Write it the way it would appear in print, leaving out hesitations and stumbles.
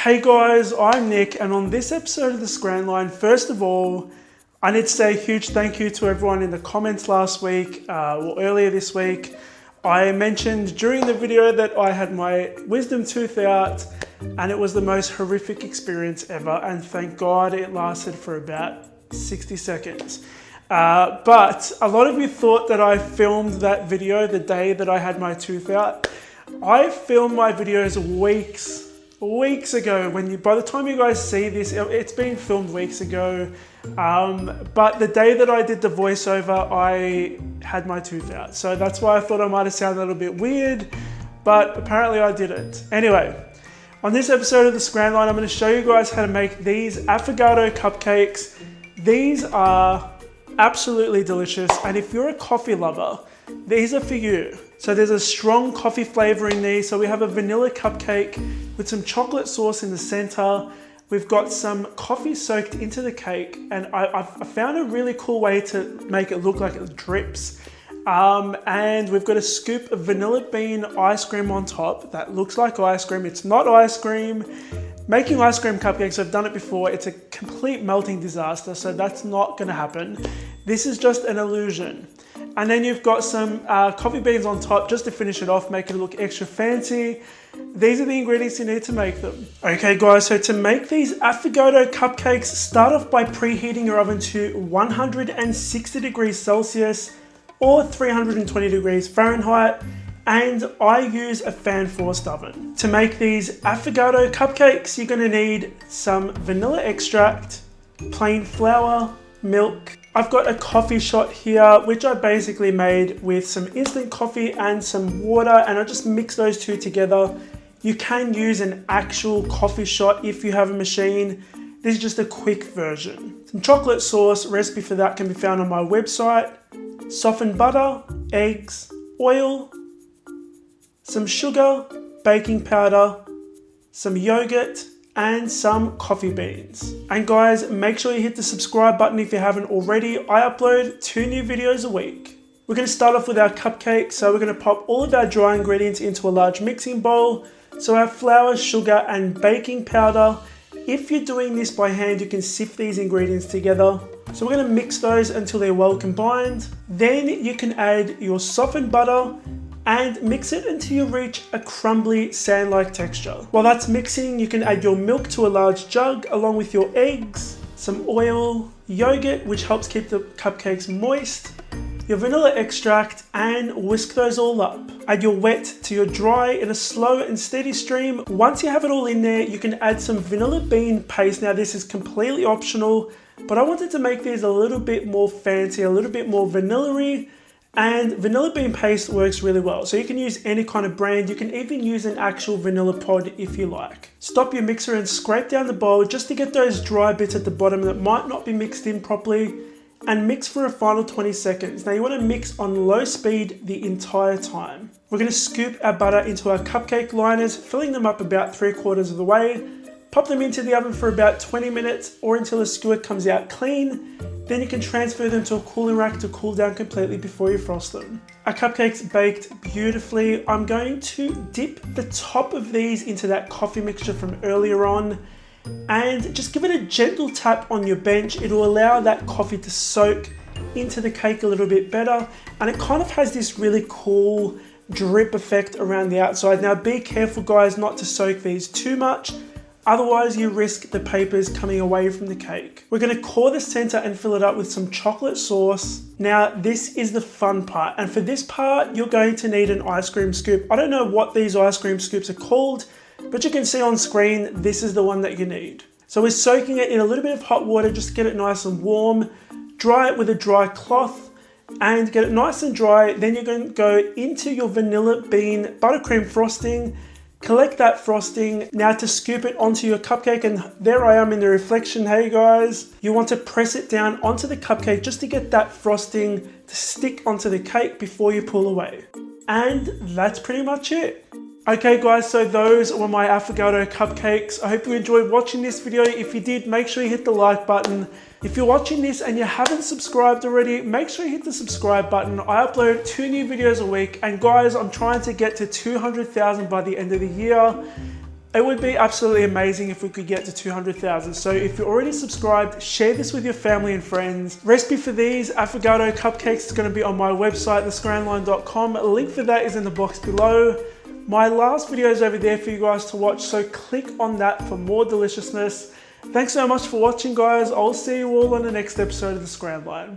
Hey guys, I'm Nick, and on this episode of the Scran Line, first of all, I need to say a huge thank you to everyone in the comments last week, or earlier this week. I mentioned during the video that I had my wisdom tooth out, and it was the most horrific experience ever, and thank God it lasted for about 60 seconds. But a lot of you thought that I filmed that video the day that I had my tooth out. I filmed my videos weeks ago. By the time you guys see this, it's been filmed weeks ago. But the day that I did the voiceover, I had my tooth out. So that's why I thought I might have sounded a little bit weird, but apparently I didn't. Anyway, on this episode of the Scran Line, I'm going to show you guys how to make these affogato cupcakes. These are absolutely delicious, and if you're a coffee lover, these are for you. So there's a strong coffee flavor in these. So we have a vanilla cupcake with some chocolate sauce in the center. We've got some coffee soaked into the cake, and I found a really cool way to make it look like it drips. And we've got a scoop of vanilla bean ice cream on top that looks like ice cream. It's not ice cream. Making ice cream cupcakes, I've done it before. It's a complete melting disaster, so that's not gonna happen. This is just an illusion. And then you've got some coffee beans on top just to finish it off, make it look extra fancy. These are the ingredients you need to make them. Okay guys, so to make these affogato cupcakes, start off by preheating your oven to 160 degrees Celsius or 320 degrees Fahrenheit. And I use a fan forced oven. To make these affogato cupcakes, you're gonna need some vanilla extract, plain flour, milk. I've got a coffee shot here, which I basically made with some instant coffee and some water, and I just mix those two together. You can use an actual coffee shot if you have a machine. This is just a quick version. Some chocolate sauce, recipe for that can be found on my website. Softened butter, eggs, oil, some sugar, baking powder, some yogurt, and some coffee beans. And guys, make sure you hit the subscribe button if you haven't already. I upload 2 new videos a week. We're gonna start off with our cupcake. So we're gonna pop all of our dry ingredients into a large mixing bowl. So our flour, sugar, and baking powder. If you're doing this by hand, you can sift these ingredients together. So we're gonna mix those until they're well combined. Then you can add your softened butter and mix it until you reach a crumbly sand-like texture. While that's mixing, you can add your milk to a large jug along with your eggs, some oil, yogurt, which helps keep the cupcakes moist, your vanilla extract, and whisk those all up. Add your wet to your dry in a slow and steady stream. Once you have it all in there, you can add some vanilla bean paste. Now this is completely optional, but I wanted to make these a little bit more fancy, a little bit more vanilla-y. And vanilla bean paste works really well. So you can use any kind of brand. You can even use an actual vanilla pod if you like. Stop your mixer and scrape down the bowl just to get those dry bits at the bottom that might not be mixed in properly, and mix for a final 20 seconds. Now you want to mix on low speed the entire time. We're going to scoop our butter into our cupcake liners, filling them up about 3/4 of the way. Pop them into the oven for about 20 minutes or until the skewer comes out clean. Then you can transfer them to a cooling rack to cool down completely before you frost them. Our cupcakes baked beautifully. I'm going to dip the top of these into that coffee mixture from earlier on and just give it a gentle tap on your bench. It will allow that coffee to soak into the cake a little bit better, and it kind of has this really cool drip effect around the outside. Now be careful guys not to soak these too much. Otherwise, you risk the papers coming away from the cake. We're gonna core the center and fill it up with some chocolate sauce. Now, this is the fun part. And for this part, you're going to need an ice cream scoop. I don't know what these ice cream scoops are called, but you can see on screen, this is the one that you need. So we're soaking it in a little bit of hot water just to get it nice and warm. Dry it with a dry cloth and get it nice and dry. Then you're going to go into your vanilla bean buttercream frosting. Collect that frosting. Now to scoop it onto your cupcake, and there I am in the reflection, hey guys. You want to press it down onto the cupcake just to get that frosting to stick onto the cake before you pull away. And that's pretty much it. Okay guys, so those were my affogato cupcakes. I hope you enjoyed watching this video. If you did, make sure you hit the like button. If you're watching this and you haven't subscribed already, make sure you hit the subscribe button. I upload 2 new videos a week, and guys, I'm trying to get to 200,000 by the end of the year. It would be absolutely amazing if we could get to 200,000. So if you're already subscribed, share this with your family and friends. Recipe for these affogato cupcakes is going to be on my website, thescranline.com. A link for that is in the box below. My last video is over there for you guys to watch, so click on that for more deliciousness. Thanks so much for watching, guys. I'll see you all on the next episode of the Scran Line.